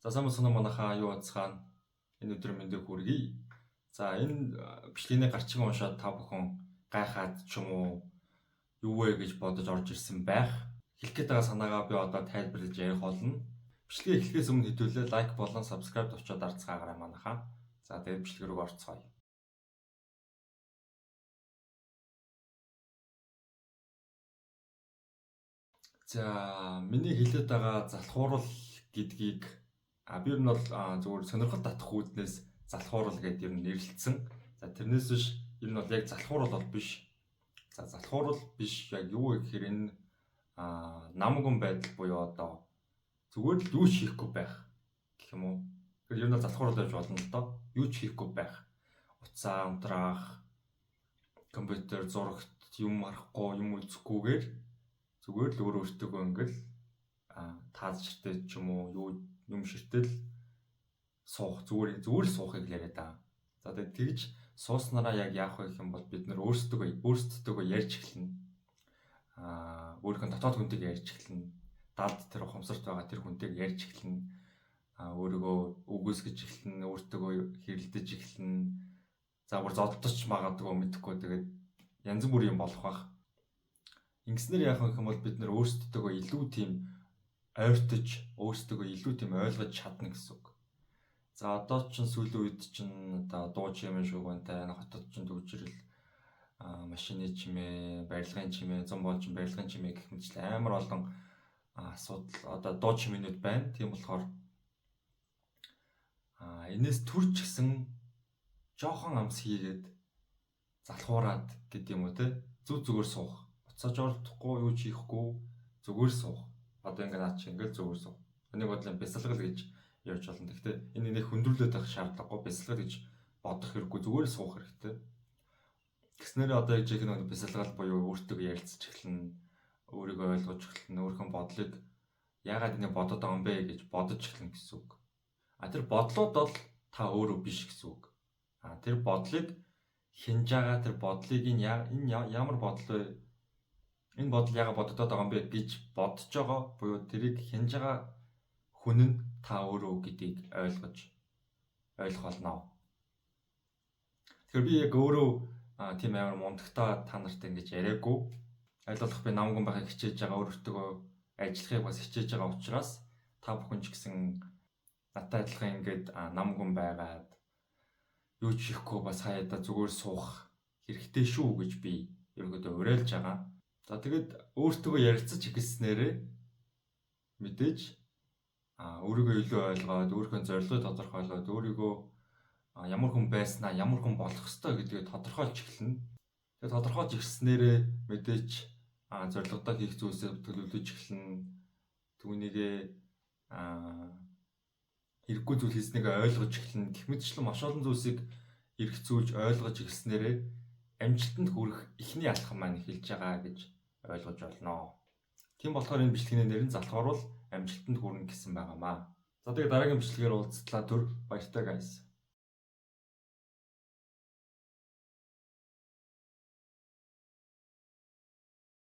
За сайн байна уу манайхаа юу бацхан энэ өдөр мэндийг хүргэе. За энэ бичлэгийг гарчиг уншаад та бүхэн гайхаад ч юм уу юу вэ гэж бодож орж ирсэн байх. Хэлэх гээд байгаа санаагаа би одоо тайлбарлаж ярих болно. Бичлэгээ эхлэхээс өмнө хэдүүлээ лайк болон subscribe товчоод арцгаагаарай манайхаа. За тэгээд бичлэг рүү орцгоё. За миний хэлээд байгаа залхуурал гэдгийг би ер нь бол зөвхөн сонирхол татах үүднээс залхуурал гэдээ ер нь нэрлэлсэн. За тэрнээс биш ер нь бол яг залхуурал бол биш. За залхуурал биш яг юу вэ гэхээр энэ намгүн байдал буюу одоо зүгээр л юу ч хийхгүй байх гэх юм уу. Тэгэхээр ер нь залхуурал байж болно л доо. Юу ч хийхгүй байх. Уцаа унтраах, компьютер зурагт юм харахгүй, юм үзэхгүйгээр зүгээр л өөртөө ингээл таад ширтээ ч юм уу юм ширтэл суух зүгээр л суухыг яриад байгаа. За тэгээд тэгж сууснараа яг яах вэ гэх юм бол бид нөр өөрсдөө ярьж эхэлнэ. Өөрийнхөө дотоод хүнтэйг ярьж эхэлнэ. Далд тэр ухамсарт байгаа тэр хүнтэйг ярьж эхэлнэ. Өөрийгөө үгүйсгэж эхэлнэ, өөртөө хэрэлдэж эхэлнэ. За бүр зодтолч магадгүй мэдхгүй тэгээд янз бүрийн юм болох байх. Ингэснээр яах вэ гэх юм бол бид нөр өөрсдөө илүү тийм ойртож, өөрсдөө илүү тийм ойлгож чадна гэсэн үг. За одоо ч сүүлийн үед чинь одоо дуу чимээ шугуунтай хотод чинь төвчрөл машины чимээ, барилгын чимээ, зам болж барилгын чимээ гэх мэт амар олон асуудал одоо дуу чимээнүүд байна. Тийм болохоор энэс төрч гисэн жоохон амс хийгээд залхуураад гэдэг юм уу те зүгээр суух. Буцааж оролдохгүй, юу ч хийхгүй, зүгээр суух. Одоо ингэ наад чи ингээл зүгээр суух. Энийг бодлоо бясалгал гэж ярьж болно. Гэхдээ энэ нэг хөндрүүлээд байх шаардлагагүй, бясалгал гэж бодох хэрэггүй, зүгээр л суух хэрэгтэй. Гэснээр одоо яг жиг нэг бясалгал буюу өөртөө ярилцж эхэлнэ, өөрийгөө ойлгож эхэлнэ, өөрийнхөө бодлыг яагаад энийг бодоод байгаа юм бэ гэж бодож эхэлнэ гэсэн үг. Тэр бодлууд бол та өөрөө биш гэсэн үг. Тэр бодлыг хинж байгаа тэр бодлыг энэ ямар бодол вэ? Энэ бодол яагаад бодогдоод байгаа юм бэ гэж бодож байгаа буюу тэрийг хинж байгаа хүн нь та өөрөө гэдгийг ойлгох болно. Тэгэхээр би яг өөрөө тийм амар мундагтаа та нартай ингэж яриаггүй. Аль болох би намгүн байхыг хичээж байгаа, өөртөө ажиллахыг бас хичээж байгаа учраас та бүхэн ч гэсэн надтай адилхан ингэж намгүн байгаад юу ч хийхгүй бас хаяада зүгээр суух хэрэгтэй шүү гэж би ерөөдөө уриалж байгаа. За тэгэд өөртөө ярилцаж эхэлснээрээ мэдээж өөрийгөө илүү ойлгоод, өөрийнхөө зорилгыг тодорхойлоод, өөрийгөө ямар хүн байснаа, ямар хүн болох ёстой гэдгийг тодорхойлж эхэлнэ. Тэгээд тодорхойлж эхэлснээрээ мэдээж зорилгодоо хийх зүйлсээ төлөвлөж эхэлнэ. Түүнийгээ хэрэггүй зүйл хийснийгээ ойлгож эхэлнэ. Гэх мэтчлэн маш олон зүйлсийг эргцүүлж ойлгож эхэлснээрээ амжилтанд хүрэх эхний алхам маань эхэлж байгаа гэж ойлгож болно. Тийм болохоор энэ бичлэгийн нэр нь залхуурал амжилтанд хүрнэ гэсэн байгаамаа. За тэгээд дараагийн бичлэгээр уулзтлаа баяртай guys.